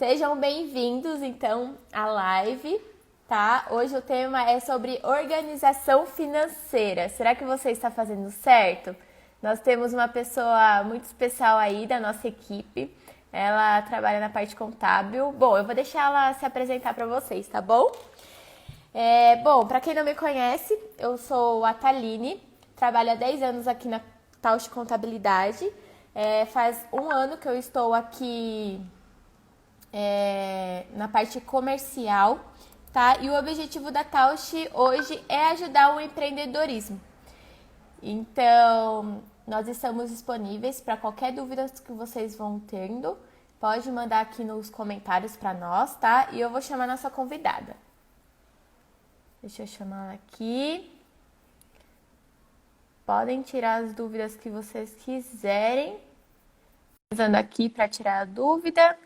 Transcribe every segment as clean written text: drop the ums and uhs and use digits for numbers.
Sejam bem-vindos, então, à live, tá? Hoje o tema é sobre organização financeira. Será que você está fazendo certo? Nós temos uma pessoa muito especial aí da nossa equipe. Ela trabalha na parte contábil. Bom, eu vou deixar ela se apresentar para vocês, tá bom? Bom, para quem não me conhece, eu sou a Thaline, trabalho há 10 anos aqui na Tausch Contabilidade. Faz um ano que eu estou aqui na parte comercial, tá? E o objetivo da Tausch hoje é ajudar o empreendedorismo. Então, nós estamos disponíveis para qualquer dúvida que vocês vão tendo. Pode mandar aqui nos comentários para nós, tá? E eu vou chamar a nossa convidada. Deixa eu chamar ela aqui. Podem tirar as dúvidas que vocês quiserem. Usando aqui para tirar a dúvida.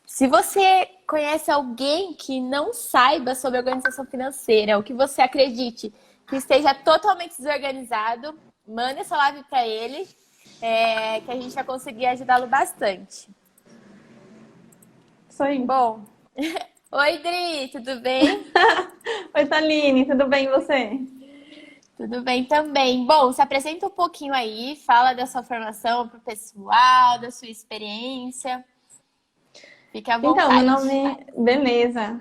Se você conhece alguém que não saiba sobre organização financeira, ou que você acredite que esteja totalmente desorganizado, manda essa live para ele, que a gente vai conseguir ajudá-lo bastante. Isso aí. Bom, oi Dri, tudo bem? Oi, Thaline, tudo bem e você? Tudo bem também. Bom, se apresenta um pouquinho aí, fala da sua formação para o pessoal, da sua experiência. Fique à vontade. Então, beleza.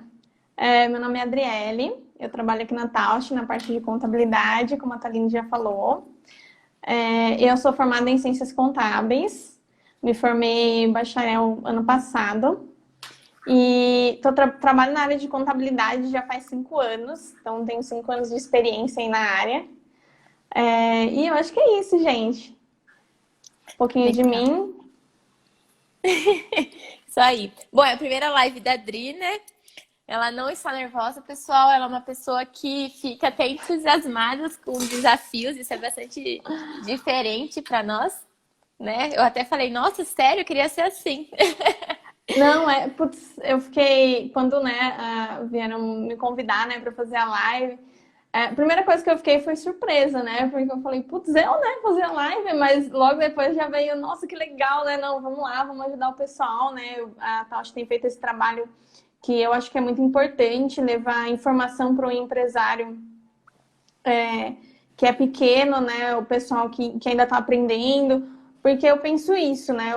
Meu nome é Adriele, eu trabalho aqui na Tausch, na parte de contabilidade, como a Thaline já falou. Eu sou formada em Ciências Contábeis, me formei bacharel ano passado e trabalho na área de contabilidade já faz 5 anos, então tenho 5 anos de experiência aí na área. E eu acho que é isso, gente. Um pouquinho de mim. Isso aí. Bom, é a primeira live da Dri, né? Ela não está nervosa, pessoal. Ela é uma pessoa que fica até entusiasmada com desafios. Isso é bastante diferente para nós, né? Eu até falei, nossa, sério, eu queria ser assim. Não, putz, eu fiquei, quando, né, vieram me convidar, né, para fazer a live, a primeira coisa que eu fiquei foi surpresa, né, porque eu falei, putz, né, fazer a live, mas logo depois já veio, nossa, que legal, né, não, vamos lá, vamos ajudar o pessoal, né, a Tausch tem feito esse trabalho que eu acho que é muito importante, levar informação para o empresário que é pequeno, né, o pessoal que ainda está aprendendo. Porque eu penso isso, né?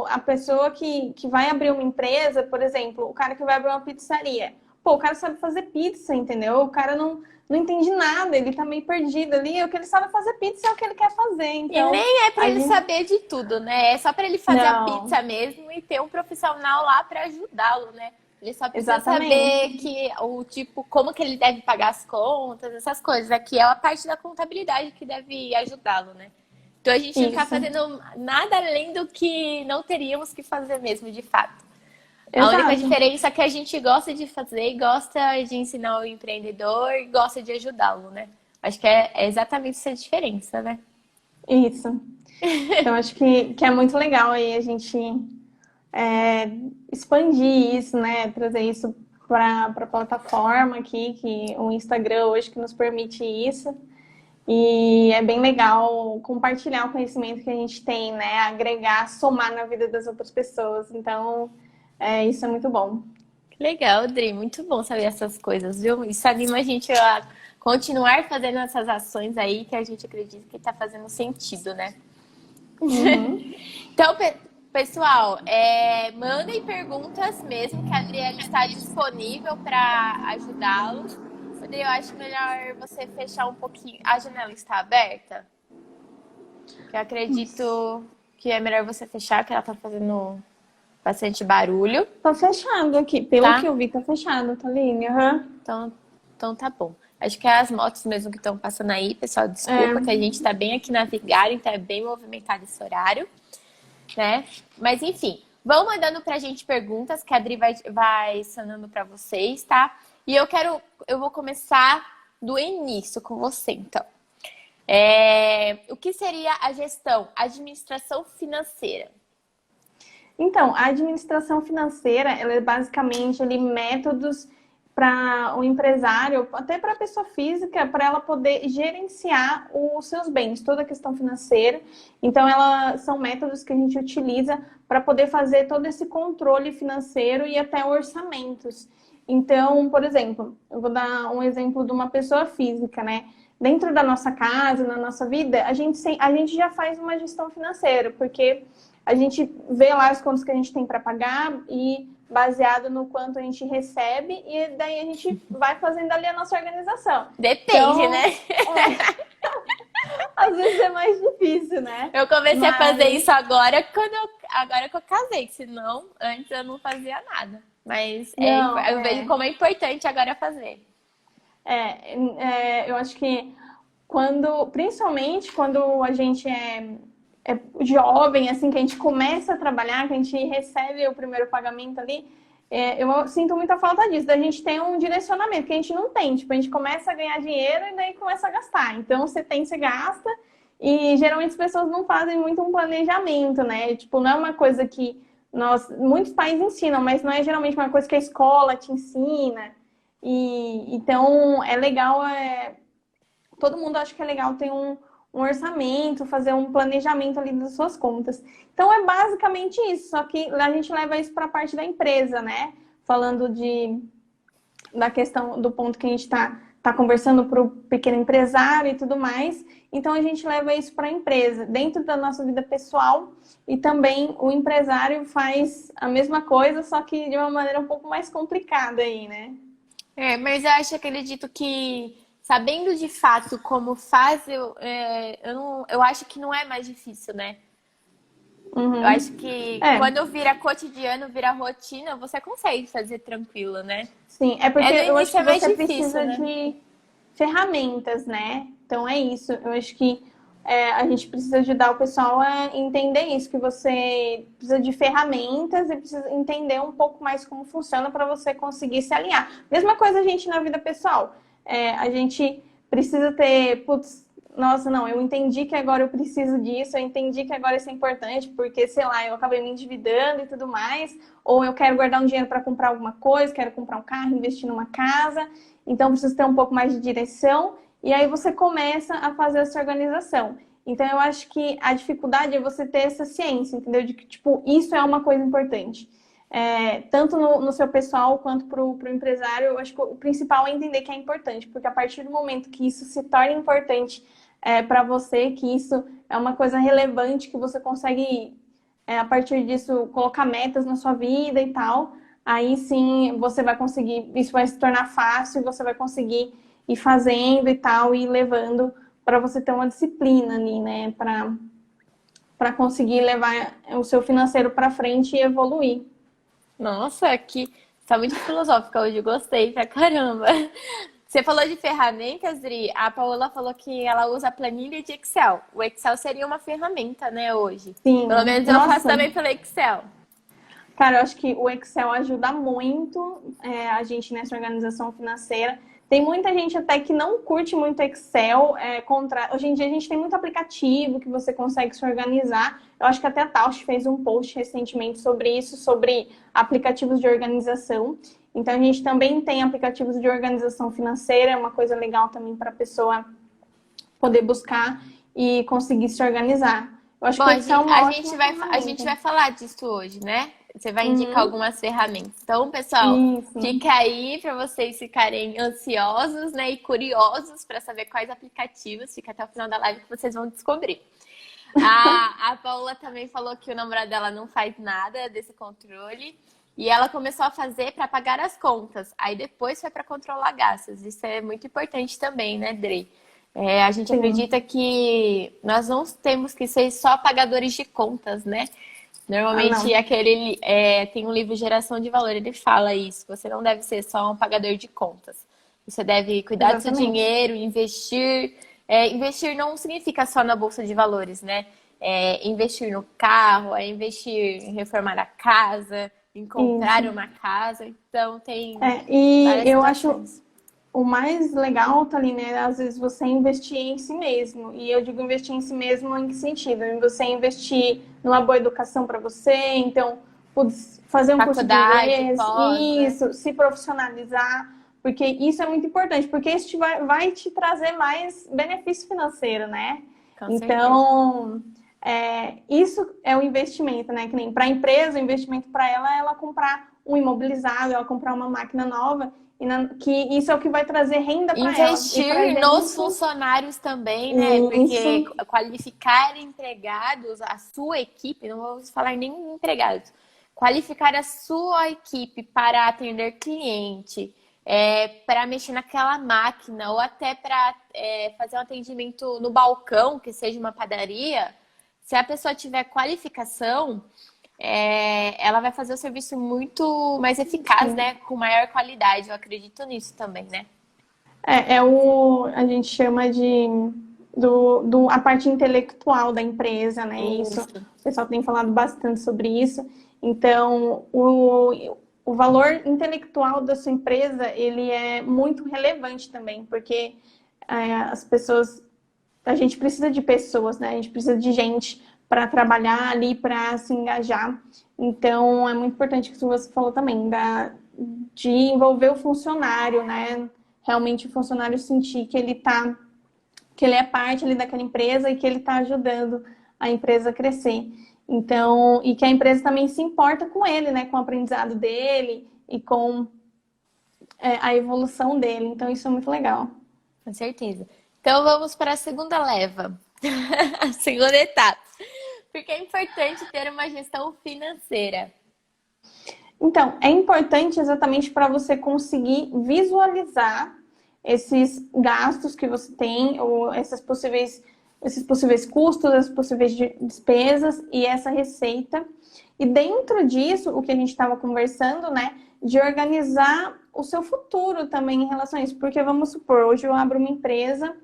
A pessoa que vai abrir uma empresa, por exemplo, o cara que vai abrir uma pizzaria. Pô, o cara sabe fazer pizza, entendeu? O cara não entende nada, ele tá meio perdido ali. O que ele sabe fazer pizza é o que ele quer fazer. Então, E nem é para ele saber de tudo, né? É só para ele fazer a pizza mesmo e ter um profissional lá para ajudá-lo, né? Ele só precisa saber que como que ele deve pagar as contas, essas coisas. Aqui é a parte da contabilidade que deve ajudá-lo, né? Então a gente não está fazendo nada além do que não teríamos que fazer mesmo, de fato. A única diferença é que a gente gosta de fazer, gosta de ensinar o empreendedor e gosta de ajudá-lo, né? Acho que é exatamente essa diferença, né? Isso. Então acho que é muito legal aí a gente expandir isso, né? Trazer isso para a plataforma aqui, que o Instagram hoje que nos permite isso. E é bem legal compartilhar o conhecimento que a gente tem, né? Agregar, somar na vida das outras pessoas. Então, isso é muito bom. Legal, Dri. Muito bom saber essas coisas, viu? Isso anima a gente a continuar fazendo essas ações aí que a gente acredita que está fazendo sentido, né? Uhum. Então, pessoal, mandem perguntas mesmo, que a Adriana está disponível para ajudá-los. Adri, eu acho melhor você fechar um pouquinho. A janela está aberta? Eu acredito que é melhor você fechar, que ela está fazendo bastante barulho. Tá fechado aqui. Pelo que eu vi, tá fechado, Thaline. Uhum. Então tá bom. Acho que é as motos mesmo que estão passando aí, pessoal. Desculpa que a gente tá bem aqui na Vigário, então é bem movimentado esse horário, né? Mas enfim, vão mandando pra gente perguntas que a Adri vai sanando pra vocês, tá? E eu vou começar do início com você, então. O que seria a gestão, administração financeira? Então, a administração financeira, ela é basicamente ali, métodos para o empresário, até para a pessoa física, para ela poder gerenciar os seus bens, toda a questão financeira. Então, são métodos que a gente utiliza para poder fazer todo esse controle financeiro e até orçamentos. Então, por exemplo, eu vou dar um exemplo de uma pessoa física, né? Dentro da nossa casa, na nossa vida, a gente já faz uma gestão financeira, porque a gente vê lá as contas que a gente tem para pagar e baseado no quanto a gente recebe, e daí a gente vai fazendo ali a nossa organização. Depende, então, né? Às vezes é mais difícil, né? Eu comecei a fazer isso agora que eu casei, que senão antes eu não fazia nada. Mas eu vejo como é importante agora fazer. Eu acho que principalmente quando a gente é jovem, assim, que a gente começa a trabalhar, que a gente recebe o primeiro pagamento ali, eu sinto muita falta disso, da gente ter um direcionamento que a gente não tem. Tipo, a gente começa a ganhar dinheiro e daí começa a gastar. Então, você gasta, e geralmente as pessoas não fazem muito um planejamento, né? Tipo, não é uma coisa que muitos pais ensinam, mas não é geralmente uma coisa que a escola te ensina. Então, é legal, todo mundo acha que é legal ter um orçamento, fazer um planejamento ali das suas contas. Então, é basicamente isso, só que a gente leva isso para a parte da empresa, né? Falando da questão do ponto que a gente está conversando para o pequeno empresário e tudo mais. Então, a gente leva isso para a empresa, dentro da nossa vida pessoal, e também o empresário faz a mesma coisa, só que de uma maneira um pouco mais complicada aí, né? Mas eu acredito que sabendo de fato como faz, eu acho que não é mais difícil, né? Uhum. Eu acho que quando vira cotidiano, vira rotina, você consegue fazer tranquilo, né? Sim, é porque eu acho que você difícil, precisa, né, de ferramentas, né? Então é isso. Eu acho que a gente precisa ajudar o pessoal a entender isso, que você precisa de ferramentas e precisa entender um pouco mais como funciona para você conseguir se alinhar. Mesma coisa a gente na vida pessoal. A gente precisa ter, nossa, não, eu entendi que agora eu preciso disso, eu entendi que agora isso é importante, porque, sei lá, eu acabei me endividando e tudo mais, ou eu quero guardar um dinheiro para comprar alguma coisa, quero comprar um carro, investir numa casa, então preciso ter um pouco mais de direção, e aí você começa a fazer essa organização. Então, eu acho que a dificuldade é você ter essa ciência, entendeu? De que, tipo, isso é uma coisa importante. Tanto no seu pessoal quanto para o empresário, eu acho que o principal é entender que é importante, porque a partir do momento que isso se torna importante para você, que isso é uma coisa relevante, que você consegue, a partir disso, colocar metas na sua vida e tal, aí sim você vai conseguir, isso vai se tornar fácil, você vai conseguir ir fazendo e tal, e ir levando para você ter uma disciplina ali, né, para conseguir levar o seu financeiro para frente e evoluir. Nossa, que tá muito filosófica hoje, gostei pra caramba. Você falou de ferramentas, Dri. A Paola falou que ela usa a planilha de Excel. O Excel seria uma ferramenta, né, hoje? Sim. Pelo menos eu faço também pelo Excel. Cara, eu acho que o Excel ajuda muito a gente nessa organização financeira. Tem muita gente até que não curte muito Excel. Hoje em dia a gente tem muito aplicativo que você consegue se organizar. Eu acho que até a Tausch fez um post recentemente sobre isso, sobre aplicativos de organização. Então a gente também tem aplicativos de organização financeira, é uma coisa legal também para a pessoa poder buscar e conseguir se organizar. Eu acho que o Excel é uma ótima ferramenta. A gente vai falar disso hoje, né? Você vai indicar algumas ferramentas. Então, pessoal, fica aí para vocês ficarem ansiosos, né, e curiosos para saber quais aplicativos. Fica até o final da live que vocês vão descobrir. A Paula também falou que o namorado dela não faz nada desse controle. E ela começou a fazer para pagar as contas. Aí depois foi para controlar gastos. Isso é muito importante também, né, Dre? A gente acredita que nós não temos que ser só pagadores de contas, né? Normalmente tem um livro Geração de Valor, ele fala isso. Você não deve ser só um pagador de contas. Você deve cuidar do seu dinheiro, investir. Investir não significa só na Bolsa de Valores, né? Investir no carro, investir em reformar a casa, em comprar uma casa. Então tem e eu acho o mais legal, Thaline, é às vezes você investir em si mesmo. E eu digo investir em si mesmo em que sentido? Em você investir numa boa educação para você, então fazer um curso de inglês, isso, se profissionalizar, porque isso é muito importante, porque isso vai te trazer mais benefício financeiro, né? Com Então, isso é o investimento, né? Que nem para a empresa, o investimento para ela comprar um imobilizado, ela comprar uma máquina nova, que isso é o que vai trazer renda para ela. Investir nos funcionários também, né? Porque Isso. qualificar empregados, a sua equipe, não vamos falar nem empregados, qualificar a sua equipe para atender cliente, para mexer naquela máquina, ou até para fazer um atendimento no balcão, que seja uma padaria, se a pessoa tiver qualificação, ela vai fazer o serviço muito mais eficaz, Sim. né? Com maior qualidade. Eu acredito nisso também, né? A gente chama de a parte intelectual da empresa, né? Isso. O pessoal tem falado bastante sobre isso. Então, o valor intelectual da sua empresa, ele é muito relevante também, porque as pessoas, a gente precisa de pessoas, né? A gente precisa de gente para trabalhar ali, para se engajar. Então, é muito importante o que você falou também, de envolver o funcionário, né? Realmente o funcionário sentir que ele é parte ali daquela empresa e que ele está ajudando a empresa a crescer. Então, e que a empresa também se importa com ele, né? Com o aprendizado dele e com a evolução dele. Então, isso é muito legal. Com certeza. Então vamos para a segunda leva, a segunda etapa. Porque é importante ter uma gestão financeira. Então, é importante exatamente para você conseguir visualizar esses gastos que você tem, ou esses possíveis custos, as possíveis despesas e essa receita. E dentro disso, o que a gente estava conversando, né, de organizar o seu futuro também em relação a isso. Porque vamos supor, hoje eu abro uma empresa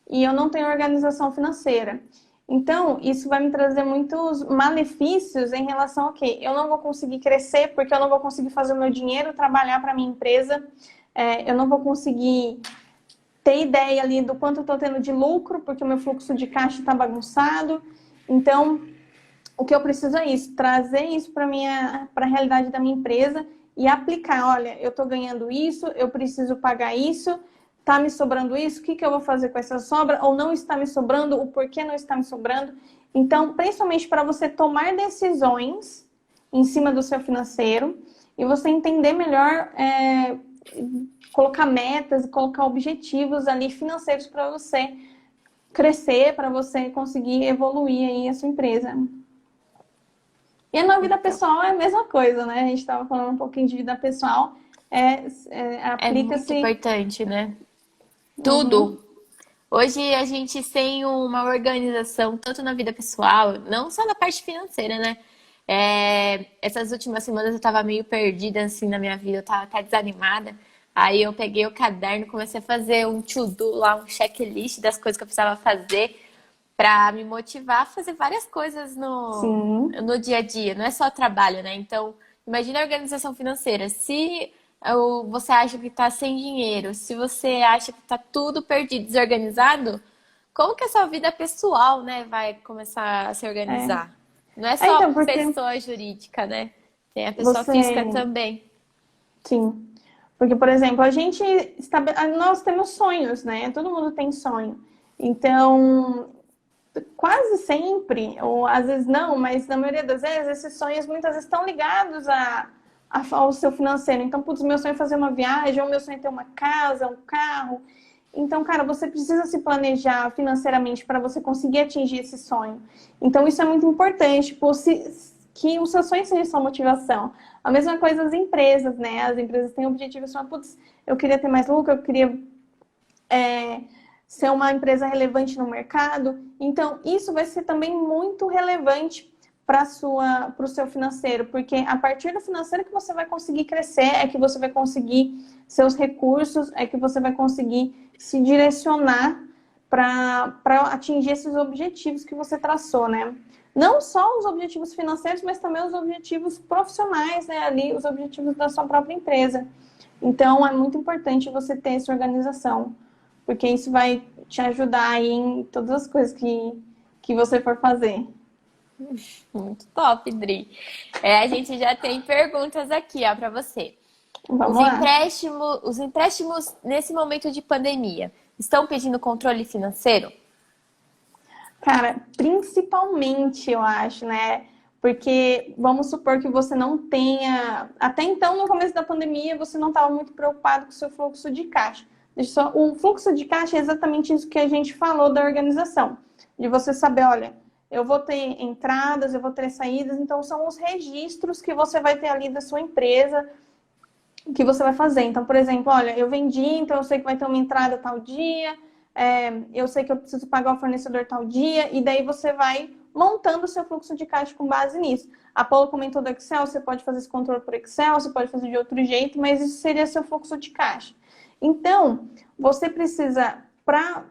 e eu não tenho organização financeira. Então, isso vai me trazer muitos malefícios em relação ao quê? Eu não vou conseguir crescer porque eu não vou conseguir fazer o meu dinheiro trabalhar para a minha empresa, eu não vou conseguir ter ideia ali do quanto eu estou tendo de lucro porque o meu fluxo de caixa está bagunçado. Então, o que eu preciso é isso, trazer isso para a realidade da minha empresa e aplicar. Olha, eu estou ganhando isso, eu preciso pagar isso, está me sobrando isso, o que eu vou fazer com essa sobra? Ou não está me sobrando, o porquê não está me sobrando? Então, principalmente para você tomar decisões em cima do seu financeiro e você entender melhor, colocar metas, colocar objetivos ali financeiros para você crescer, para você conseguir evoluir aí a sua empresa. E na vida pessoal é a mesma coisa, né? A gente estava falando um pouquinho de vida pessoal. É muito Aplica-se. importante, né? Uhum. Tudo. Hoje a gente tem uma organização, tanto na vida pessoal, não só na parte financeira, né? Essas últimas semanas eu tava meio perdida assim na minha vida, eu tava até desanimada. Aí eu peguei o caderno, comecei a fazer um to-do lá, um checklist das coisas que eu precisava fazer para me motivar a fazer várias coisas Sim. no dia a dia, não é só trabalho, né? Então, imagina a organização financeira. Se você acha que está sem dinheiro, se você acha que está tudo perdido, desorganizado, como que a sua vida pessoal, né, vai começar a se É. organizar? Não é só Então, porque pessoa jurídica, né? Tem a pessoa você. física também. Sim. Porque, por exemplo, nós temos sonhos, né? Todo mundo tem sonho. Então, quase sempre, ou às vezes não, mas na maioria das vezes, esses sonhos muitas vezes estão ligados ao seu financeiro. Então, putz, meu sonho é fazer uma viagem, ou meu sonho é ter uma casa, um carro. Então, cara, você precisa se planejar financeiramente para você conseguir atingir esse sonho. Então, isso é muito importante, tipo, que o seu sonho seja sua motivação. A mesma coisa as empresas, né? As empresas têm objetivos, falam, putz, eu queria ter mais lucro, eu queria ser uma empresa relevante no mercado. Então, isso vai ser também muito relevante para o seu financeiro, porque a partir do financeiro que você vai conseguir crescer, é que você vai conseguir seus recursos, é que você vai conseguir se direcionar para atingir esses objetivos que você traçou, né? Não só os objetivos financeiros, mas também os objetivos profissionais, né? Ali, os objetivos da sua própria empresa. Então, é muito importante você ter essa organização, porque isso vai te ajudar aí em todas as coisas que você for fazer. Muito top, Dri. A gente já tem perguntas aqui, ó, para você. Vamos lá. Os empréstimos nesse momento de pandemia estão pedindo controle financeiro? Cara, principalmente, eu acho, né? Porque vamos supor que você não tenha. Até então, no começo da pandemia, você não estava muito preocupado com o seu fluxo de caixa. O fluxo de caixa é exatamente isso que a gente falou da organização. De você saber, olha, eu vou ter entradas, eu vou ter saídas, então são os registros que você vai ter ali da sua empresa, que você vai fazer. Então, por exemplo, olha, eu vendi, então eu sei que vai ter uma entrada tal dia, eu sei que eu preciso pagar o fornecedor tal dia, e daí você vai montando o seu fluxo de caixa com base nisso. A Paula comentou do Excel, você pode fazer esse controle por Excel, você pode fazer de outro jeito, mas isso seria seu fluxo de caixa. Então, você precisa,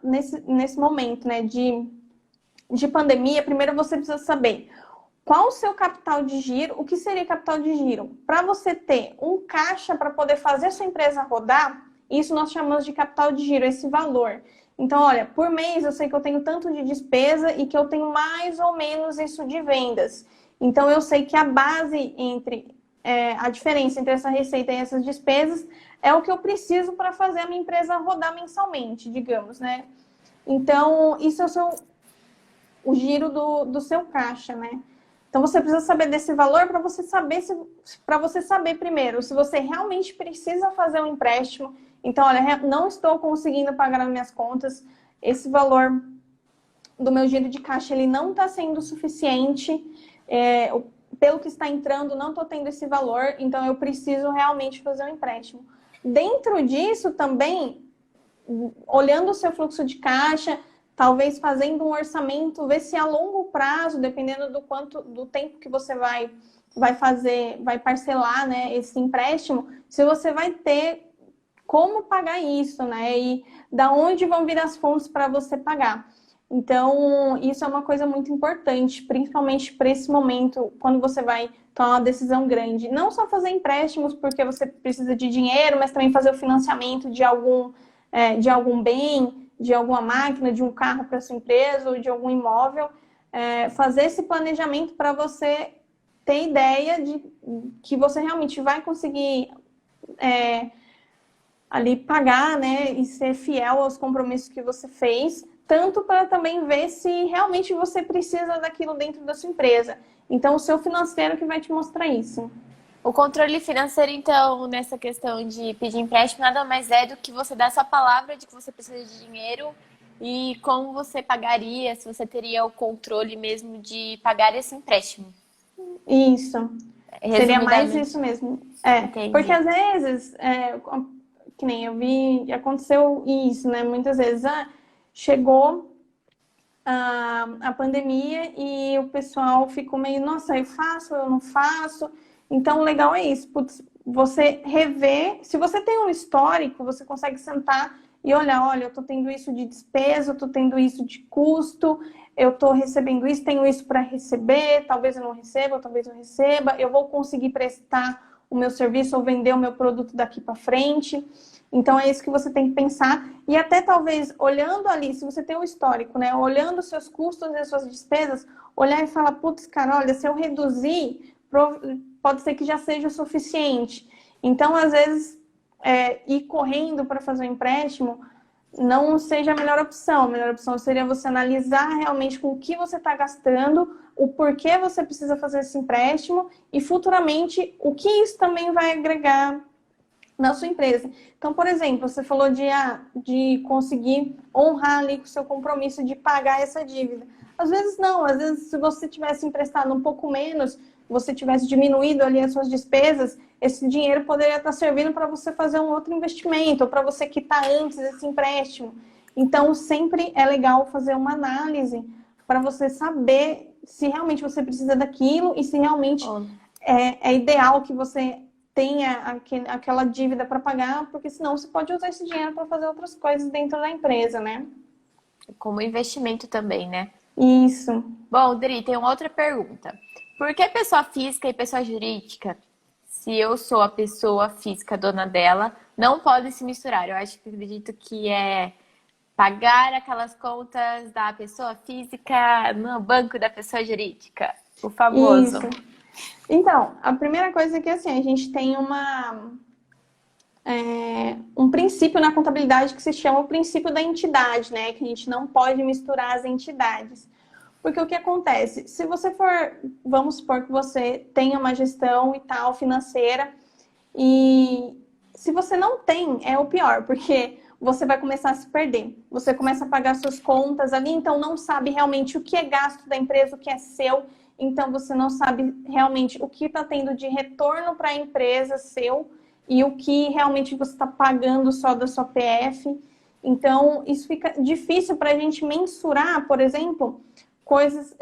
nesse momento, né, de pandemia, primeiro você precisa saber qual o seu capital de giro, o que seria capital de giro? Para você ter um caixa para poder fazer a sua empresa rodar, isso nós chamamos de capital de giro, esse valor. Então, olha, por mês eu sei que eu tenho tanto de despesa e que eu tenho mais ou menos isso de vendas. Então, eu sei que a base a diferença entre essa receita e essas despesas é o que eu preciso para fazer a minha empresa rodar mensalmente, digamos, né? Então, isso é o giro do seu caixa, né? Então você precisa saber desse valor para você saber primeiro se você realmente precisa fazer um empréstimo. Então, olha, não estou conseguindo pagar as minhas contas, esse valor do meu giro de caixa ele não está sendo suficiente, pelo que está entrando, não estou tendo esse valor, então eu preciso realmente fazer um empréstimo. Dentro disso também, olhando o seu fluxo de caixa, talvez fazendo um orçamento, ver se a longo prazo, dependendo do tempo que você vai parcelar, né, esse empréstimo, se você vai ter como pagar isso, né, e da onde vão vir as fontes para você pagar. Então, isso é uma coisa muito importante, principalmente para esse momento, quando você vai tomar uma decisão grande. Não só fazer empréstimos porque você precisa de dinheiro, mas também fazer o financiamento de algum bem, de alguma máquina, de um carro para sua empresa ou de algum imóvel. Fazer esse planejamento para você ter ideia de que você realmente vai conseguir ali pagar, né, e ser fiel aos compromissos que você fez, tanto para também ver se realmente você precisa daquilo dentro da sua empresa. Então, o seu financeiro que vai te mostrar isso. O controle financeiro, então, nessa questão de pedir empréstimo, nada mais é do que você dar sua palavra de que você precisa de dinheiro e como você pagaria, se você teria o controle mesmo de pagar esse empréstimo. Isso. Seria mais isso mesmo. Porque às vezes, que nem eu vi, aconteceu isso, né? Muitas vezes chegou a pandemia e o pessoal ficou meio, nossa, eu faço, eu não faço. Então, o legal é isso, você rever, se você tem um histórico, você consegue sentar e olhar, olha, eu tô tendo isso de despesa, eu tô tendo isso de custo, eu tô recebendo isso, tenho isso para receber, talvez eu não receba, talvez eu receba, eu vou conseguir prestar o meu serviço ou vender o meu produto daqui para frente. Então, é isso que você tem que pensar. E até talvez, olhando ali, se você tem um histórico, né? Olhando os seus custos e as suas despesas, olhar e falar, putz, cara, olha, se eu reduzir, pode ser que já seja o suficiente. Então, às vezes, ir correndo para fazer um empréstimo não seja a melhor opção. A melhor opção seria você analisar realmente com o que você está gastando, o porquê você precisa fazer esse empréstimo e futuramente o que isso também vai agregar na sua empresa. Então, por exemplo, você falou de conseguir honrar ali com o seu compromisso de pagar essa dívida. Às vezes não, às vezes se você tivesse emprestado um pouco menos, você tivesse diminuído ali as suas despesas, esse dinheiro poderia estar servindo para você fazer um outro investimento, ou para você quitar antes esse empréstimo. Então, sempre é legal fazer uma análise para você saber se realmente você precisa daquilo e se realmente é ideal que você tenha aquela dívida para pagar, porque senão você pode usar esse dinheiro para fazer outras coisas dentro da empresa, né? Como investimento também, né? Isso. Bom, Dri, tem uma outra pergunta. Por que pessoa física e pessoa jurídica, se eu sou a pessoa física dona dela, não podem se misturar? Eu acredito que é pagar aquelas contas da pessoa física no banco da pessoa jurídica. O famoso. Isso. Então, a primeira coisa é que assim, a gente tem um princípio na contabilidade que se chama o princípio da entidade, né? Que a gente não pode misturar as entidades. Porque o que acontece? Se você for, vamos supor que você tenha uma gestão e tal, financeira, e se você não tem, é o pior, porque você vai começar a se perder. Você começa a pagar suas contas ali, então não sabe realmente o que é gasto da empresa, o que é seu. Então você não sabe realmente o que está tendo de retorno para a empresa seu e o que realmente você está pagando só da sua PF. Então isso fica difícil para a gente mensurar, por exemplo, coisas,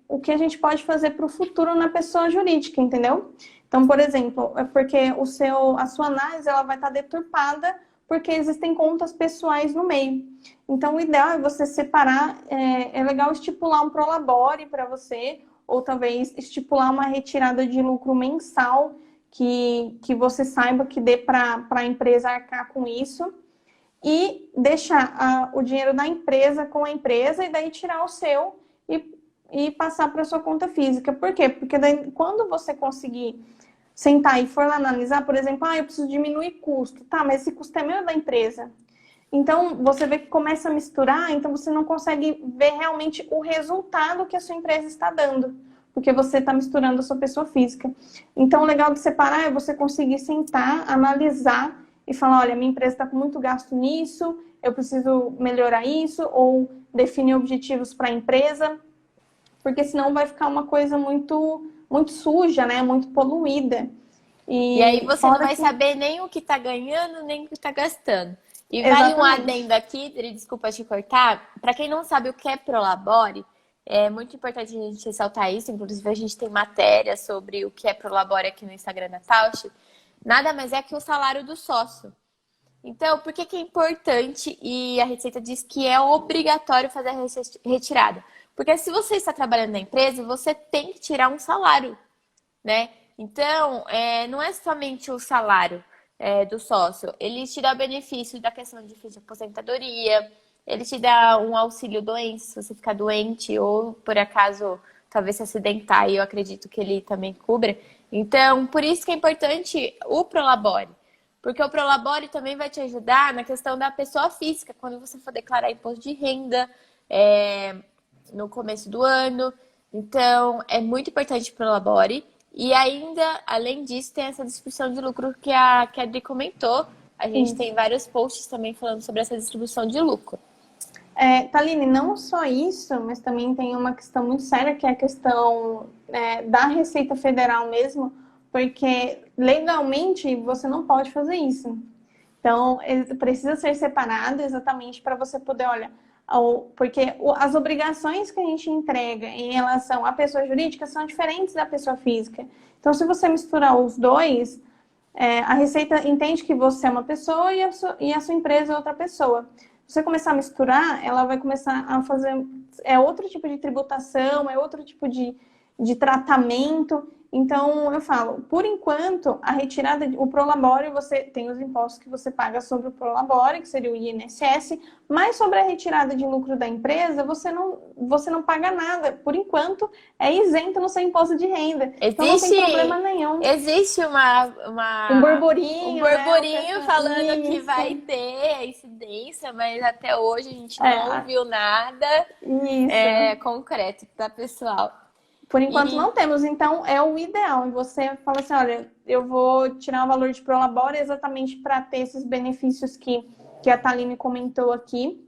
o que a gente pode fazer para o futuro na pessoa jurídica, entendeu? Então, por exemplo, é porque a sua análise ela vai estar deturpada porque existem contas pessoais no meio. Então, o ideal é você separar, é legal estipular um prolabore para você, ou talvez estipular uma retirada de lucro mensal que você saiba que dê para a empresa arcar com isso, e deixar o dinheiro da empresa com a empresa e daí tirar o seu e passar para a sua conta física. Por quê? Porque daí, quando você conseguir sentar e for lá analisar, por exemplo, eu preciso diminuir custo. Tá, mas esse custo é meu da empresa. Então, você vê que começa a misturar, então você não consegue ver realmente o resultado que a sua empresa está dando, porque você está misturando a sua pessoa física. Então, o legal de separar é você conseguir sentar, analisar e falar, olha, minha empresa está com muito gasto nisso, eu preciso melhorar isso, ou definir objetivos para a empresa, porque senão vai ficar uma coisa muito, muito suja, né? Muito poluída. E aí você não vai saber nem o que tá ganhando, nem o que tá gastando. E vale um adendo aqui, desculpa te cortar, para quem não sabe o que é Prolabore, é muito importante a gente ressaltar isso, inclusive a gente tem matéria sobre o que é Prolabore aqui no Instagram da Tausch. Nada mais é que o salário do sócio. Então, por que é importante e a Receita diz que é obrigatório fazer a retirada? Porque se você está trabalhando na empresa, você tem que tirar um salário, né? Então, não é somente o salário do sócio. Ele te dá o benefício da questão de aposentadoria, ele te dá um auxílio doença, se você ficar doente ou, por acaso, talvez se acidentar, e eu acredito que ele também cubra. Então, por isso que é importante o Prolabore. Porque o Prolabore também vai te ajudar na questão da pessoa física, quando você for declarar imposto de renda no começo do ano. Então, é muito importante o Prolabore. E ainda, além disso, tem essa distribuição de lucro que a Adri comentou. A gente tem vários posts também falando sobre essa distribuição de lucro. Thaline, não só isso, mas também tem uma questão muito séria, que é a questão da Receita Federal mesmo, porque legalmente você não pode fazer isso. Então, precisa ser separado exatamente para você poder, olha, porque as obrigações que a gente entrega em relação à pessoa jurídica são diferentes da pessoa física. Então, se você misturar os dois, a Receita entende que você é uma pessoa e a sua empresa é outra pessoa. Se você começar a misturar, ela vai começar a fazer outro tipo de tributação, é outro tipo de tratamento. Então, eu falo, por enquanto, a retirada, o Prolabore, você tem os impostos que você paga sobre o Prolabore, que seria o INSS, mas sobre a retirada de lucro da empresa, você não paga nada. Por enquanto, é isento no seu imposto de renda. Então, não tem problema nenhum. Existe um burburinho, né? Falando que vai ter incidência, mas até hoje a gente não viu nada concreto da pessoal. Por enquanto não temos, então é o ideal. E você fala assim, olha, eu vou tirar o valor de Prolabore exatamente para ter esses benefícios que a Thaline comentou aqui.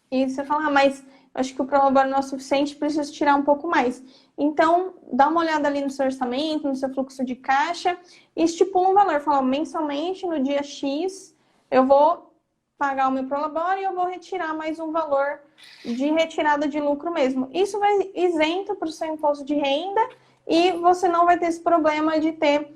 E você fala, mas eu acho que o Prolabore não é o suficiente, preciso tirar um pouco mais. Então, dá uma olhada ali no seu orçamento, no seu fluxo de caixa e estipula um valor. Fala, mensalmente, no dia X, eu vou pagar o meu Prolabore e eu vou retirar mais um valor de retirada de lucro mesmo. Isso vai isento para o seu imposto de renda e você não vai ter esse problema de ter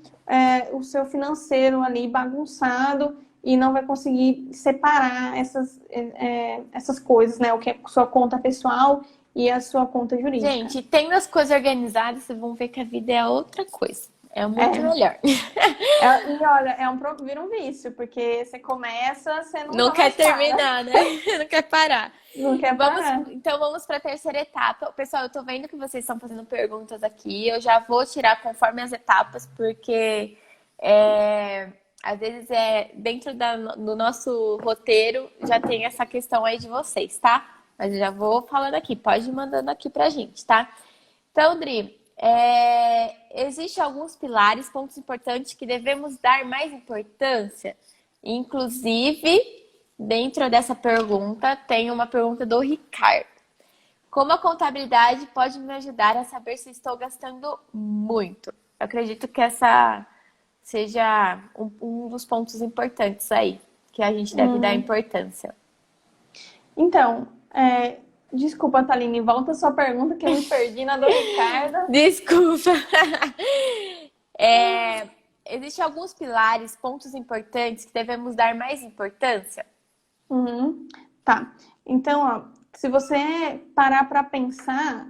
o seu financeiro ali bagunçado e não vai conseguir separar essas coisas, né? O que é a sua conta pessoal e a sua conta jurídica. Gente, tendo as coisas organizadas, vocês vão ver que a vida é outra coisa. É muito melhor. E olha, vira um vício, porque você começa, você não quer terminar, né? Não quer parar. Não quer parar. Então vamos para a terceira etapa. Pessoal, eu tô vendo que vocês estão fazendo perguntas aqui. Eu já vou tirar conforme as etapas, porque Às vezes dentro do nosso roteiro já tem essa questão aí de vocês, tá? Mas eu já vou falando aqui, pode ir mandando aqui pra gente, tá? Então, Dri, existem alguns pilares, pontos importantes que devemos dar mais importância. Inclusive, dentro dessa pergunta, tem uma pergunta do Ricardo. Como a contabilidade pode me ajudar a saber se estou gastando muito? Eu acredito que essa seja um dos pontos importantes aí, que a gente deve dar importância. Então, desculpa, Thaline, volta a sua pergunta que eu me perdi na do Ricardo. Desculpa. Existem alguns pilares, pontos importantes que devemos dar mais importância? Tá. Então, ó, se você parar para pensar,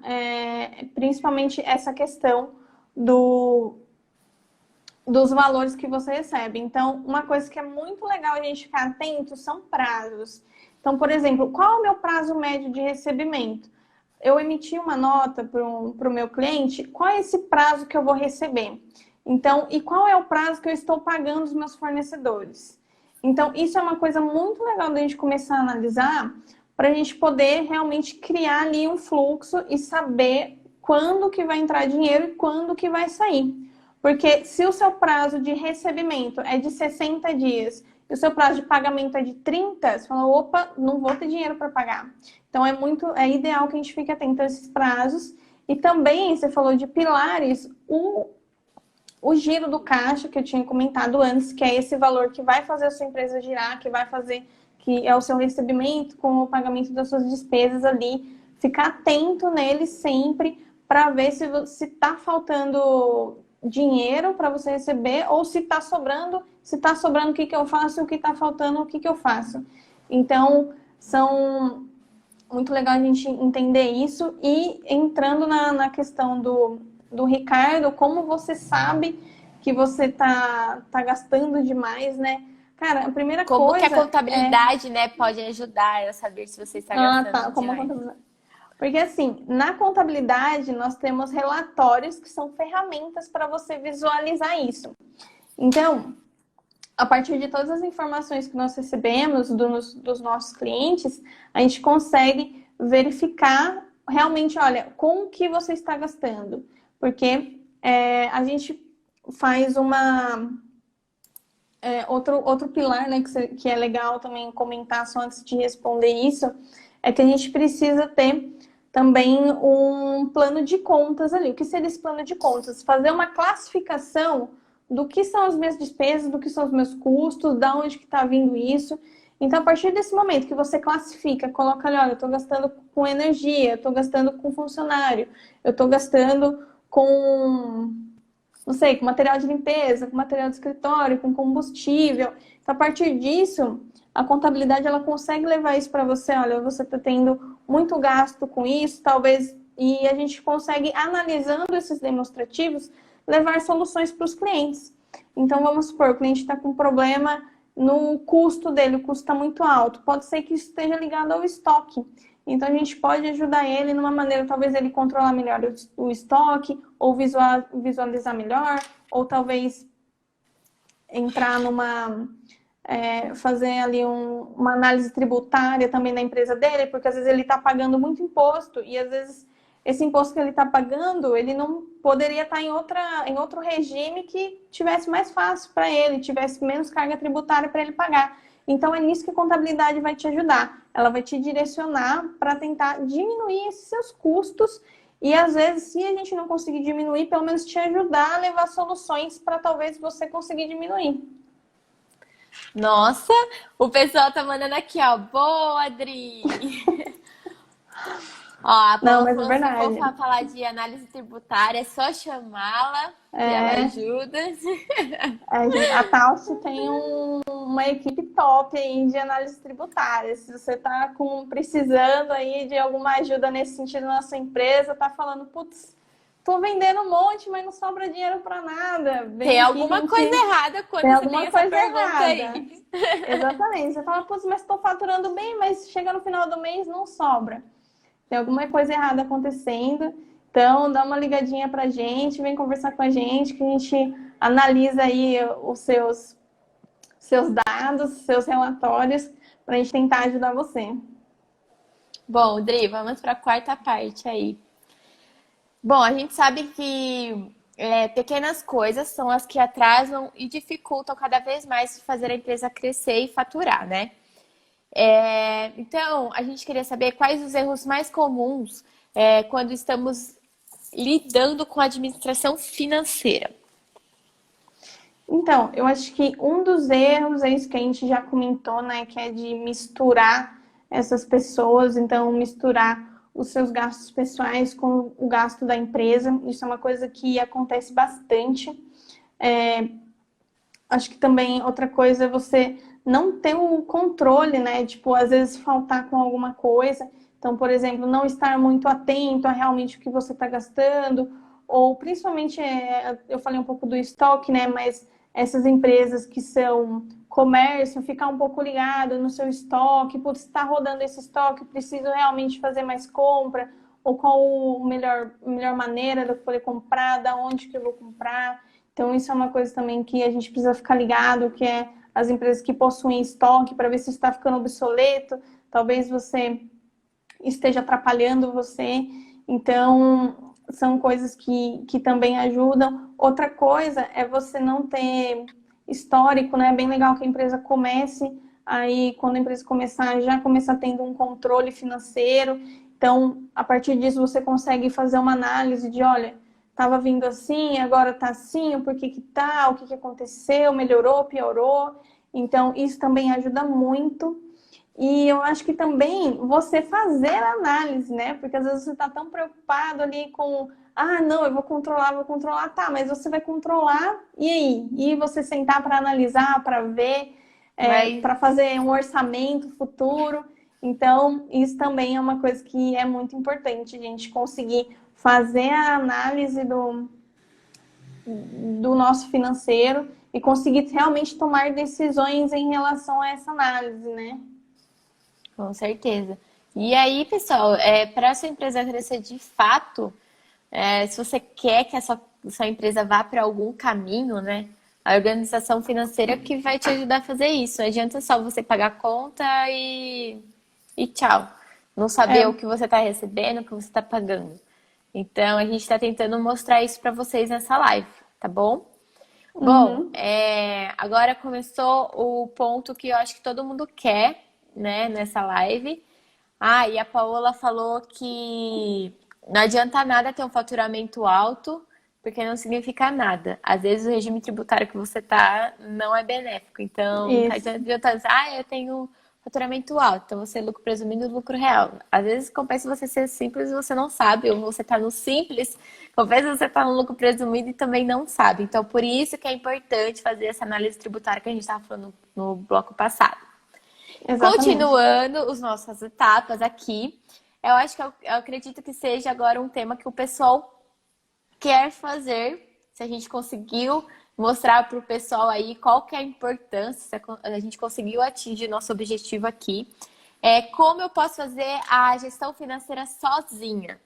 principalmente essa questão dos valores que você recebe. Então, uma coisa que é muito legal a gente ficar atento são prazos. Então, por exemplo, qual é o meu prazo médio de recebimento? Eu emiti uma nota para o meu cliente, qual é esse prazo que eu vou receber? Então, e qual é o prazo que eu estou pagando os meus fornecedores? Então, isso é uma coisa muito legal da gente começar a analisar para a gente poder realmente criar ali um fluxo e saber quando que vai entrar dinheiro e quando que vai sair. Porque se o seu prazo de recebimento é de 60 dias e o seu prazo de pagamento é de 30, você fala, opa, não vou ter dinheiro para pagar. Então, é ideal que a gente fique atento a esses prazos. E também, você falou de pilares, o giro do caixa, que eu tinha comentado antes, que é esse valor que vai fazer a sua empresa girar, que é o seu recebimento com o pagamento das suas despesas ali. Ficar atento nele sempre para ver se está faltando dinheiro para você receber ou se está sobrando, o que eu faço, o que está faltando, o que eu faço. Então, muito legal a gente entender isso e entrando na questão do Ricardo, como você sabe que você tá gastando demais, né? Cara, a primeira coisa... Como que a contabilidade, né, pode ajudar a saber se você está gastando demais? Porque assim, na contabilidade nós temos relatórios que são ferramentas para você visualizar isso. Então, a partir de todas as informações que nós recebemos dos nossos clientes, a gente consegue verificar realmente, olha, com o que você está gastando. Porque a gente faz outro pilar, né, que é legal também comentar só antes de responder isso, é que a gente precisa ter também um plano de contas ali. O que seria esse plano de contas? Fazer uma classificação do que são as minhas despesas, do que são os meus custos, da onde que está vindo isso. Então, a partir desse momento que você classifica, coloca ali, olha, eu estou gastando com energia, eu estou gastando com funcionário, eu estou gastando com, não sei, com material de limpeza, com material de escritório, com combustível. Então, a partir disso, a contabilidade ela consegue levar isso para você, olha, você está tendo muito gasto com isso, talvez, e a gente consegue, analisando esses demonstrativos, levar soluções para os clientes. Então, vamos supor, o cliente está com um problema no custo dele, o custo está muito alto. Pode ser que isso esteja ligado ao estoque. Então, a gente pode ajudar ele numa maneira, talvez ele controlar melhor o estoque, ou visualizar melhor, ou talvez entrar fazer ali uma análise tributária também da empresa dele, porque às vezes ele está pagando muito imposto e às vezes esse imposto que ele está pagando, ele não poderia estar em outro regime que tivesse mais fácil para ele, tivesse menos carga tributária para ele pagar. Então, é nisso que a contabilidade vai te ajudar. Ela vai te direcionar para tentar diminuir esses seus custos e, às vezes, se a gente não conseguir diminuir, pelo menos te ajudar a levar soluções para talvez você conseguir diminuir. Nossa, o pessoal tá mandando aqui, ó. Boa, Adri! Ó, a Paula falou, se for falar de análise tributária, é só chamá-la e ela ajuda. A Talci tem uma equipe top aí de análise tributária. Se você tá precisando aí de alguma ajuda nesse sentido na sua empresa, tá falando, putz, tô vendendo um monte, mas não sobra dinheiro para nada. Tem alguma coisa errada quando você tem essa pergunta aí. Exatamente. Você fala, putz, mas tô faturando bem, mas chega no final do mês, não sobra. Tem alguma coisa errada acontecendo. Então, dá uma ligadinha pra gente, vem conversar com a gente, que a gente analisa aí os seus seus dados, seus relatórios, para a gente tentar ajudar você. Bom, Dri, vamos para a quarta parte aí. Bom, a gente sabe que pequenas coisas são as que atrasam e dificultam cada vez mais fazer a empresa crescer e faturar, né? Então, a gente queria saber quais os erros mais comuns quando estamos lidando com a administração financeira. Então, eu acho que um dos erros é isso que a gente já comentou, né? Que é de misturar essas pessoas, então misturar os seus gastos pessoais com o gasto da empresa. Isso é uma coisa que acontece bastante. Acho que também outra coisa é você não ter o controle, né? Tipo, às vezes faltar com alguma coisa. Então, por exemplo, não estar muito atento a realmente o que você está gastando, ou principalmente, eu falei um pouco do estoque, né? Mas essas empresas que são comércio, ficar um pouco ligado no seu estoque, por estar rodando esse estoque, preciso realmente fazer mais compra, ou qual a melhor maneira de eu poder comprar, da onde que eu vou comprar. Então, isso é uma coisa também que a gente precisa ficar ligado, que é as empresas que possuem estoque, para ver se está ficando obsoleto, talvez você esteja atrapalhando você. Então, são coisas que também ajudam. Outra coisa é você não ter histórico, né? É bem legal que a empresa comece, aí quando a empresa começar, já começar tendo um controle financeiro. Então, a partir disso, você consegue fazer uma análise de, olha, estava vindo assim, agora está assim, o porquê que tá, o que aconteceu, melhorou, piorou. Então, isso também ajuda muito. E eu acho que também você fazer a análise, né? Porque às vezes você está tão preocupado ali com, não, eu vou controlar, tá, mas você vai controlar, e aí? E você sentar para analisar, para ver, para fazer um orçamento futuro. Então, isso também é uma coisa que é muito importante, a gente conseguir fazer a análise do nosso financeiro e conseguir realmente tomar decisões em relação a essa análise, né? Com certeza. E aí, pessoal, para a sua empresa crescer de fato, se você quer que a sua empresa vá para algum caminho, né? A organização financeira que vai te ajudar a fazer isso. Não adianta só você pagar a conta e tchau. Não saber o que você está recebendo, o que você está pagando. Então, a gente está tentando mostrar isso para vocês nessa live, tá bom? Bom, agora começou o ponto que eu acho que todo mundo quer, né, nessa live. E a Paola falou que não adianta nada ter um faturamento alto, porque não significa nada. Às vezes o regime tributário que você tá não é benéfico. Então, não adianta dizer, eu tenho faturamento alto, então você lucro presumido e lucro real. Às vezes compensa você ser simples e você não sabe, ou você tá no simples, compensa você tá no lucro presumido e também não sabe. Então, por isso que é importante fazer essa análise tributária que a gente estava falando no bloco passado. Exatamente. Continuando as nossas etapas aqui, eu acho que eu acredito que seja agora um tema que o pessoal quer fazer, se a gente conseguiu mostrar para o pessoal aí qual que é a importância, se a gente conseguiu atingir nosso objetivo aqui, como eu posso fazer a gestão financeira sozinha,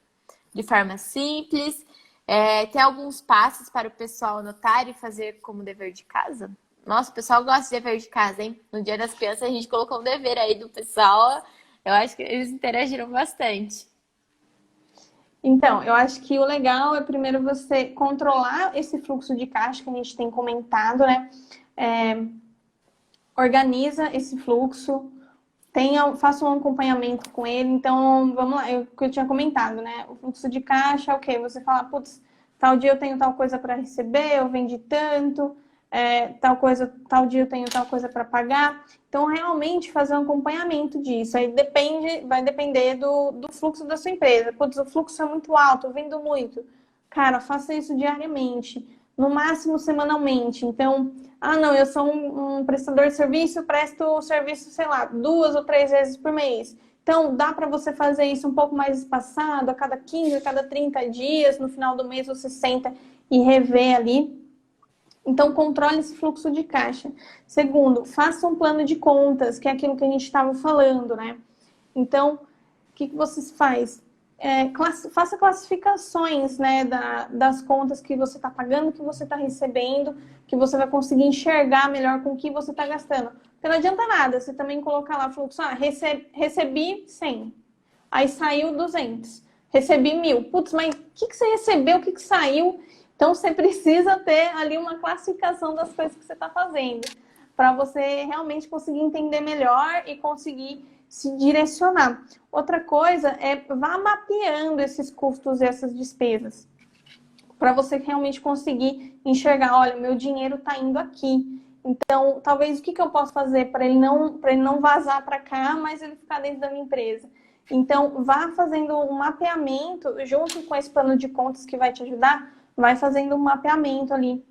de forma simples, tem alguns passos para o pessoal anotar e fazer como dever de casa? Nossa, o pessoal gosta de dever de casa, hein? No Dia das Crianças a gente colocou um dever aí do pessoal, eu acho que eles interagiram bastante. Então, eu acho que o legal é primeiro você controlar esse fluxo de caixa que a gente tem comentado, né? Organiza esse fluxo, faça um acompanhamento com ele. Então, vamos lá, o que eu tinha comentado, né? O fluxo de caixa é o quê? Você fala, putz, tal dia eu tenho tal coisa para receber, eu vendi tanto, tal dia eu tenho tal coisa para pagar. Então, realmente fazer um acompanhamento disso. Aí vai depender do fluxo da sua empresa. Putz, o fluxo é muito alto, eu vendo muito. Cara, faça isso diariamente, no máximo semanalmente. Então, não, eu sou um prestador de serviço, presto o serviço, sei lá, 2 ou 3 vezes por mês. Então, dá para você fazer isso um pouco mais espaçado, a cada 15, a cada 30 dias, no final do mês você senta e revê ali. Então, controle esse fluxo de caixa. Segundo, faça um plano de contas, que é aquilo que a gente estava falando, né? Então, o que você faz? faça classificações, né, das contas que você está pagando, que você está recebendo, que você vai conseguir enxergar melhor com o que você está gastando. Porque não adianta nada você também colocar lá fluxo, recebi 100, aí saiu 200, recebi 1.000. Putz, mas o que você recebeu, o que saiu? Então, você precisa ter ali uma classificação das coisas que você está fazendo, para você realmente conseguir entender melhor e conseguir se direcionar. Outra coisa é vá mapeando esses custos e essas despesas, para você realmente conseguir enxergar, olha, meu dinheiro está indo aqui. Então, talvez o que eu posso fazer para ele não vazar para cá, mas ele ficar dentro da minha empresa? Então, vá fazendo um mapeamento junto com esse plano de contas que vai te ajudar, vai fazendo um mapeamento ali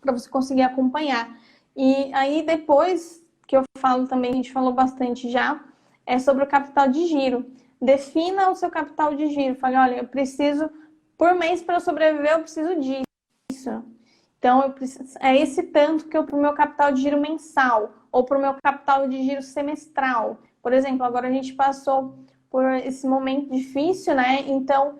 para você conseguir acompanhar. E aí, depois que eu falo também, a gente falou bastante já, é sobre o capital de giro. Defina o seu capital de giro. Fale, olha, eu preciso, por mês para eu sobreviver, eu preciso disso. Então, é esse tanto que eu para o meu capital de giro mensal ou para o meu capital de giro semestral. Por exemplo, agora a gente passou por esse momento difícil, né? Então,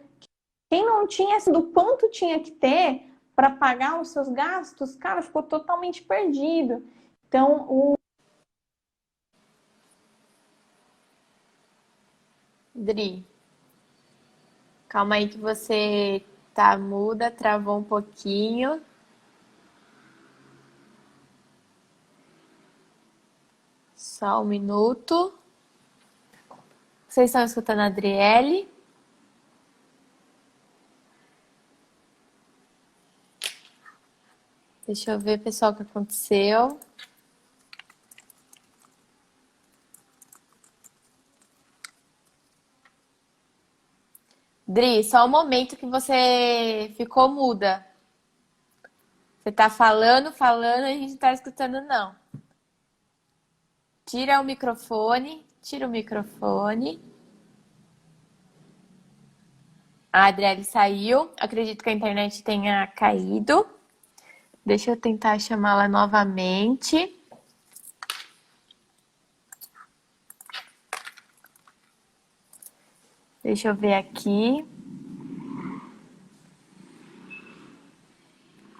quem não tinha do quanto tinha que ter para pagar os seus gastos, cara, ficou totalmente perdido. Então, Dri, calma aí que você tá muda, travou um pouquinho. Só um minuto. Vocês estão escutando a Adriele? Deixa eu ver, pessoal, o que aconteceu. Dri, só um momento que você ficou muda. Você tá falando, a gente não tá escutando, não. Tira o microfone. A Adriele saiu. Acredito que a internet tenha caído. Deixa eu tentar chamá-la novamente. Deixa eu ver aqui.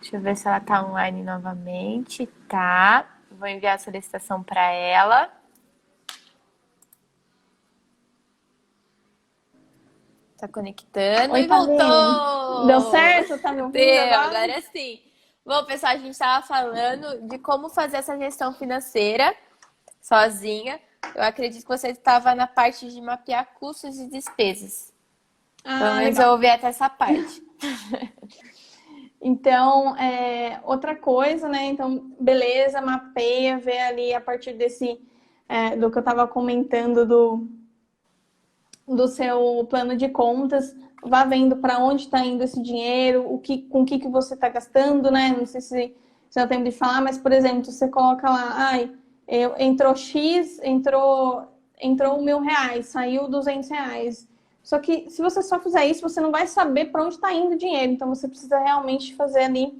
Deixa eu ver se ela tá online novamente. Tá. Vou enviar a solicitação para ela. Tá conectando. Oi, e voltou! Fabiane. Deu certo? Tá me ouvindo Deu, agora? agora sim. Bom, pessoal, a gente estava falando de como fazer essa gestão financeira sozinha. Eu acredito que você estava na parte de mapear custos e despesas. Pelo menos legal. eu ouvi até essa parte. Então, outra coisa, né? Então, beleza, mapeia, vê ali a partir do que eu estava comentando do seu plano de contas, vá vendo para onde está indo esse dinheiro, com o que você está gastando, né? Não sei se dá tempo de falar, mas, por exemplo, você coloca lá, entrou X, entrou R$ 1.000, saiu R$ 200. Só que se você só fizer isso, você não vai saber para onde está indo o dinheiro. Então, você precisa realmente fazer ali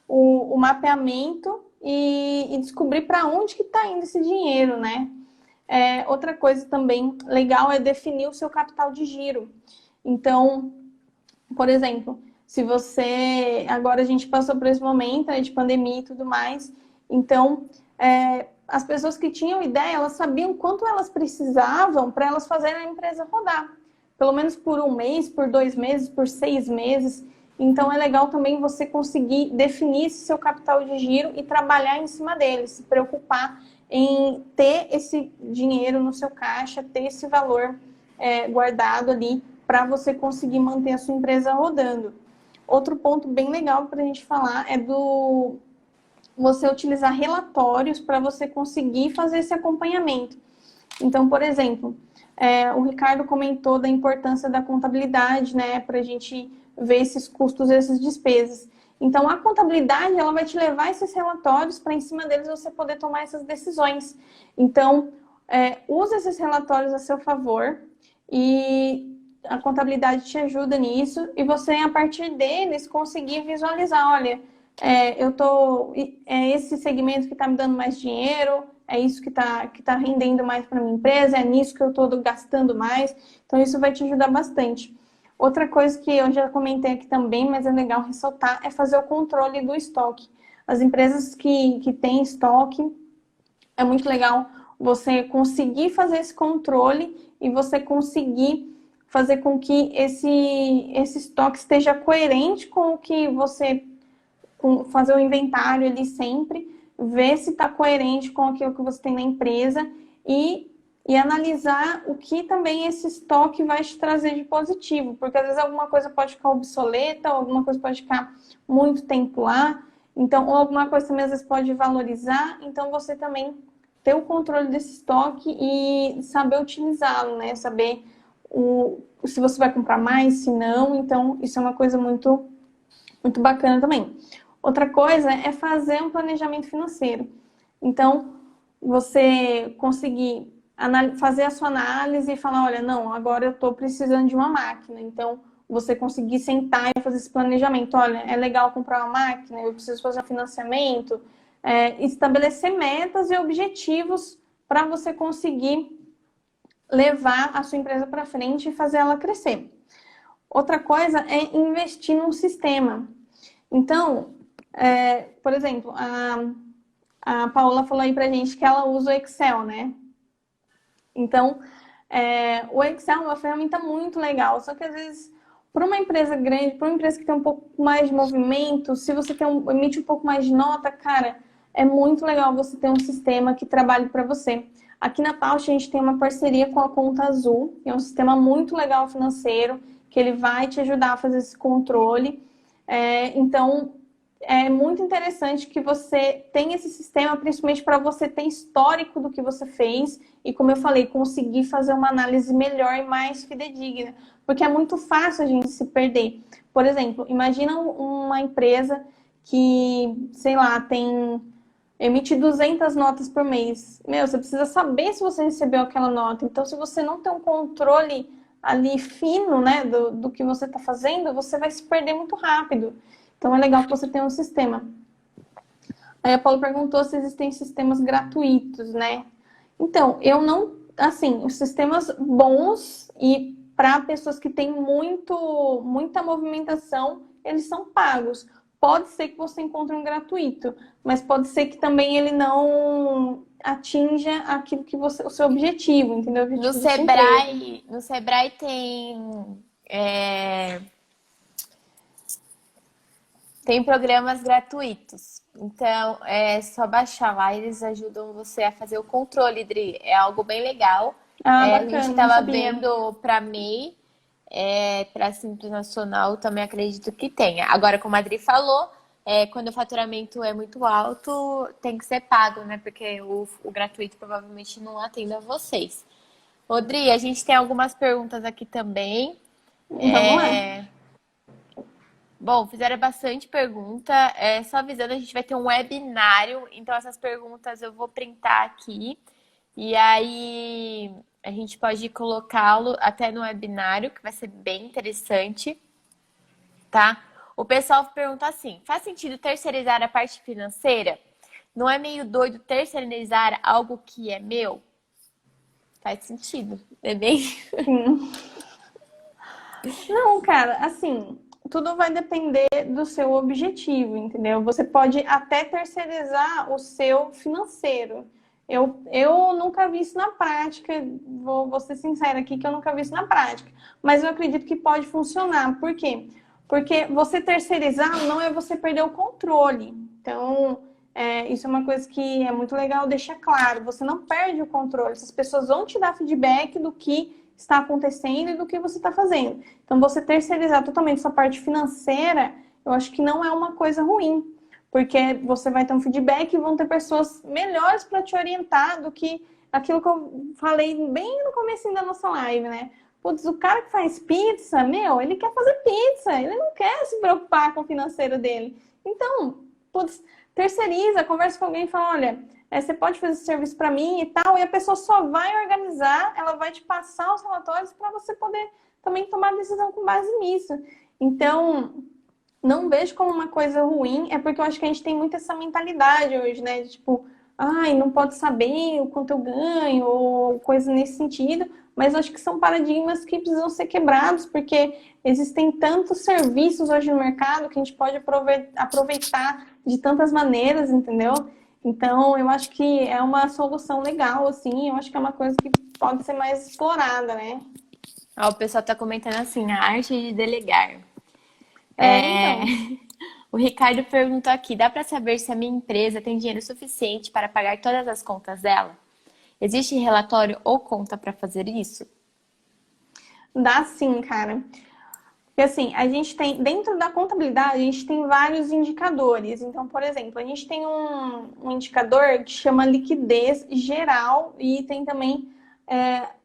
o mapeamento e descobrir para onde que está indo esse dinheiro, né? Outra coisa também legal é definir o seu capital de giro. Então, por exemplo, se você... Agora a gente passou por esse momento, né, de pandemia e tudo mais. Então, as pessoas que tinham ideia, elas sabiam quanto elas precisavam para elas fazerem a empresa rodar. Pelo menos por 1 mês, por 2 meses, por 6 meses. Então, é legal também você conseguir definir esse seu capital de giro e trabalhar em cima dele, se preocupar em ter esse dinheiro no seu caixa, ter esse valor guardado ali para você conseguir manter a sua empresa rodando. Outro ponto bem legal para a gente falar é você utilizar relatórios para você conseguir fazer esse acompanhamento. Então, por exemplo, o Ricardo comentou da importância da contabilidade, né, para a gente ver esses custos e essas despesas. Então, a contabilidade, ela vai te levar esses relatórios para, em cima deles, você poder tomar essas decisões. Então, use esses relatórios a seu favor e a contabilidade te ajuda nisso. E você, a partir deles, conseguir visualizar, olha, é esse segmento que está me dando mais dinheiro, é isso que tá rendendo mais para minha empresa, é nisso que eu estou gastando mais. Então, isso vai te ajudar bastante. Outra coisa que eu já comentei aqui também, mas é legal ressaltar, é fazer o controle do estoque. As empresas que têm estoque, é muito legal você conseguir fazer esse controle e você conseguir fazer com que esse estoque esteja coerente com o que você... fazer o inventário ali sempre, ver se está coerente com aquilo que você tem na empresa e analisar o que também esse estoque vai te trazer de positivo, porque às vezes alguma coisa pode ficar obsoleta, ou alguma coisa pode ficar muito tempo lá, então, ou alguma coisa também às vezes pode valorizar, então você também ter o controle desse estoque e saber utilizá-lo, né? Saber se você vai comprar mais, se não, então isso é uma coisa muito, muito bacana também. Outra coisa é fazer um planejamento financeiro. Então, você conseguir fazer a sua análise e falar, olha, não, agora eu estou precisando de uma máquina. Então, você conseguir sentar e fazer esse planejamento. Olha, é legal comprar uma máquina, eu preciso fazer um financiamento. Estabelecer metas e objetivos para você conseguir levar a sua empresa para frente e fazer ela crescer. Outra coisa é investir num sistema. Então, por exemplo, a Paola falou aí pra gente que ela usa o Excel, né? Então, o Excel é uma ferramenta muito legal, só que às vezes, para uma empresa grande, para uma empresa que tem um pouco mais de movimento, se você emite um pouco mais de nota, cara, é muito legal você ter um sistema que trabalhe para você. Aqui na Tausch, a gente tem uma parceria com a Conta Azul, que é um sistema muito legal financeiro, que ele vai te ajudar a fazer esse controle. Então, é muito interessante que você tenha esse sistema, principalmente para você ter histórico do que você fez e, como eu falei, conseguir fazer uma análise melhor e mais fidedigna, porque é muito fácil a gente se perder. Por exemplo, imagina uma empresa que, sei lá, emite 200 notas por mês. Meu, você precisa saber se você recebeu aquela nota. Então, se você não tem um controle ali fino, né, do que você está fazendo, você vai se perder muito rápido. Então, é legal que você tenha um sistema. Aí a Paula perguntou se existem sistemas gratuitos, né? Então, eu não... Assim, os sistemas bons e para pessoas que têm muita movimentação, eles são pagos. Pode ser que você encontre um gratuito, mas pode ser que também ele não atinja aquilo que o seu objetivo, entendeu? O objetivo No Sebrae tem... Tem programas gratuitos. Então, é só baixar lá, eles ajudam você a fazer o controle, Dri. É algo bem legal. Bacana, a gente estava vendo para MEI, para Simples Nacional, também acredito que tenha. Agora, como a Adri falou, quando o faturamento é muito alto, tem que ser pago, né? Porque o gratuito provavelmente não atende a vocês. Odri, a gente tem algumas perguntas aqui também. Vamos lá. Bom, fizeram bastante pergunta. Só avisando, a gente vai ter um webinário, então essas perguntas eu vou printar aqui. E aí a gente pode colocá-lo até no webinário, que vai ser bem interessante, tá? O pessoal pergunta assim: faz sentido terceirizar a parte financeira? Não é meio doido terceirizar algo que é meu? Faz sentido, é bem... Sim. Não, cara, assim, tudo vai depender do seu objetivo, entendeu? Você pode até terceirizar o seu financeiro. Eu nunca vi isso na prática, vou ser sincera aqui que eu nunca vi isso na prática, mas eu acredito que pode funcionar. Por quê? Porque você terceirizar não é você perder o controle. Então, isso é uma coisa que é muito legal deixar claro. Você não perde o controle. Essas pessoas vão te dar feedback do que está acontecendo e do que você está fazendo. Então, você terceirizar totalmente essa parte financeira, eu acho que não é uma coisa ruim, porque você vai ter um feedback e vão ter pessoas melhores para te orientar do que aquilo que eu falei bem no começo da nossa live, né? Putz, o cara que faz pizza, ele quer fazer pizza, ele não quer se preocupar com o financeiro dele. Então, putz, terceiriza, conversa com alguém e fala, olha, você pode fazer esse serviço para mim e tal, e a pessoa só vai organizar, ela vai te passar os relatórios para você poder também tomar decisão com base nisso. Então, não vejo como uma coisa ruim, é porque eu acho que a gente tem muito essa mentalidade hoje, né? De, tipo, ai, não pode saber o quanto eu ganho, ou coisa nesse sentido, mas eu acho que são paradigmas que precisam ser quebrados, porque existem tantos serviços hoje no mercado que a gente pode aproveitar de tantas maneiras, entendeu? Então, eu acho que é uma solução legal, assim, eu acho que é uma coisa que pode ser mais explorada, né? Ó, o pessoal tá comentando assim, a arte de delegar. É... Então. O Ricardo perguntou aqui, dá para saber se a minha empresa tem dinheiro suficiente para pagar todas as contas dela? Existe relatório ou conta para fazer isso? Dá sim, cara. Porque assim, a gente tem, dentro da contabilidade, a gente tem vários indicadores. Então, por exemplo, a gente tem um indicador que chama liquidez geral e tem também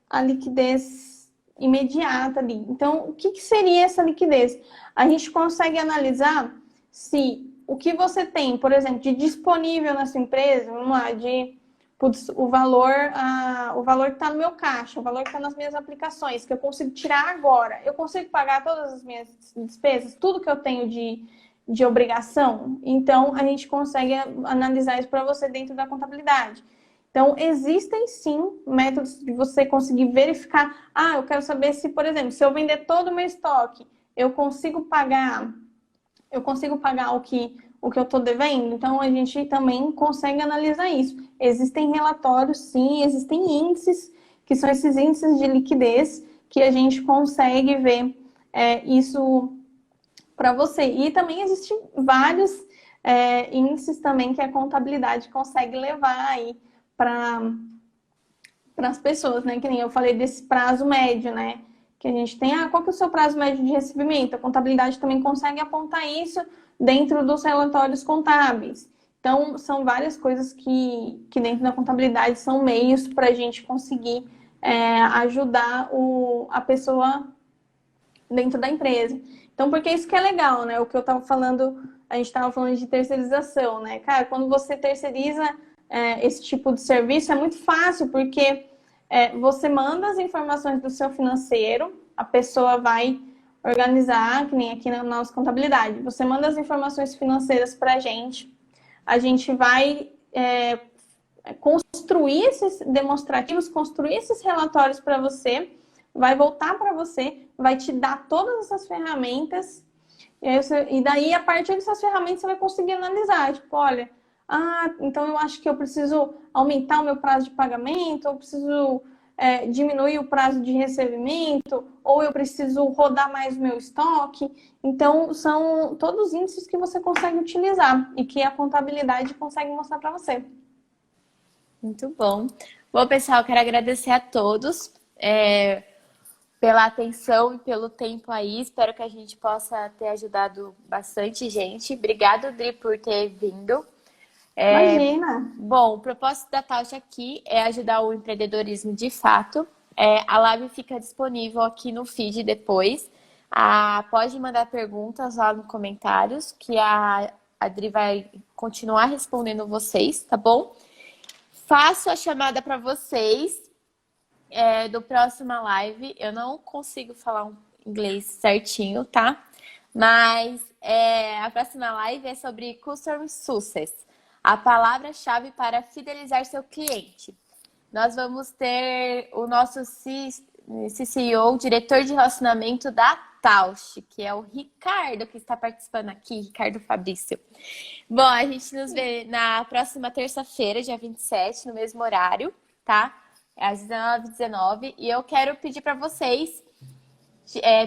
a liquidez imediata ali. Então, o que que seria essa liquidez? A gente consegue analisar se o que você tem, por exemplo, de disponível na sua empresa, vamos lá, putz, o valor que está no meu caixa, o valor que está nas minhas aplicações, que eu consigo tirar agora, eu consigo pagar todas as minhas despesas, tudo que eu tenho de obrigação. Então, a gente consegue analisar isso para você dentro da contabilidade. Então, existem sim métodos de você conseguir verificar. Ah, eu quero saber se, por exemplo, se eu vender todo o meu estoque, eu consigo pagar o que eu estou devendo, então a gente também consegue analisar isso. Existem relatórios, sim, existem índices, que são esses índices de liquidez, que a gente consegue ver isso para você. E também existem vários índices também que a contabilidade consegue levar aí para as pessoas, né? Que nem eu falei desse prazo médio, né? Que a gente tem, qual que é o seu prazo médio de recebimento? A contabilidade também consegue apontar isso dentro dos relatórios contábeis. Então, são várias coisas que dentro da contabilidade são meios para a gente conseguir ajudar a pessoa dentro da empresa. Então, porque isso que é legal, né? O que eu estava falando, a gente estava falando de terceirização, né? Cara, quando você terceiriza esse tipo de serviço, é muito fácil, porque você manda as informações do seu financeiro, a pessoa vai organizar, que nem aqui na nossa contabilidade. Você manda as informações financeiras para a gente vai construir esses demonstrativos, construir esses relatórios para você, vai voltar para você, vai te dar todas essas ferramentas, e daí, a partir dessas ferramentas, você vai conseguir analisar, tipo, olha, então eu acho que eu preciso aumentar o meu prazo de pagamento, eu preciso diminuir o prazo de recebimento, ou eu preciso rodar mais o meu estoque. Então, são todos índices que você consegue utilizar e que a contabilidade consegue mostrar para você. Muito bom. Bom, pessoal, quero agradecer a todos pela atenção e pelo tempo aí. Espero que a gente possa ter ajudado bastante gente. Obrigado, Dri, por ter vindo. Imagina! Bom, o propósito da Tausch aqui é ajudar o empreendedorismo de fato. A live fica disponível aqui no feed depois. Pode mandar perguntas lá nos comentários, que a Adri vai continuar respondendo vocês, tá bom? Faço a chamada para vocês do próxima live. Eu não consigo falar um inglês certinho, tá? Mas a próxima live é sobre Customer Success, a palavra-chave para fidelizar seu cliente. Nós vamos ter o nosso CCO, diretor de relacionamento da Tausch, que é o Ricardo, que está participando aqui, Ricardo Fabrício. Bom, a gente nos vê na próxima terça-feira, dia 27, no mesmo horário, tá? Às 19h19. E eu quero pedir para vocês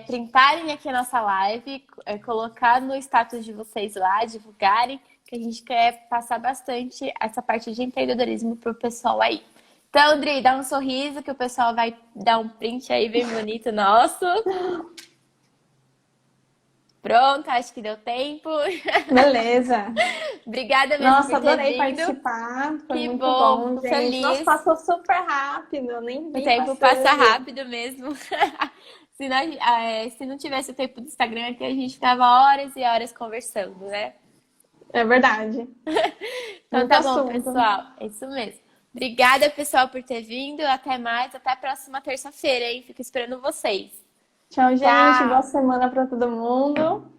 printarem aqui a nossa live, colocar no status de vocês lá, divulgarem, que a gente quer passar bastante essa parte de empreendedorismo pro pessoal aí. Então, Dri, dá um sorriso que o pessoal vai dar um print aí bem bonito nosso. Pronto, acho que deu tempo. Beleza. Obrigada mesmo Nossa, por ter adorei vindo. participar. Foi Que muito bom, bom, fico gente. Nossa, feliz. passou super rápido. Eu nem O vi tempo passa passando. rápido mesmo. Se não tivesse o tempo do Instagram aqui, a gente ficava horas e horas conversando, né? É verdade. Então Muito tá bom, assunto. pessoal. É isso mesmo. Obrigada, pessoal, por ter vindo. Até mais. Até a próxima terça-feira, hein? Fico esperando vocês. Tchau, gente. Boa Tchau. semana para todo mundo.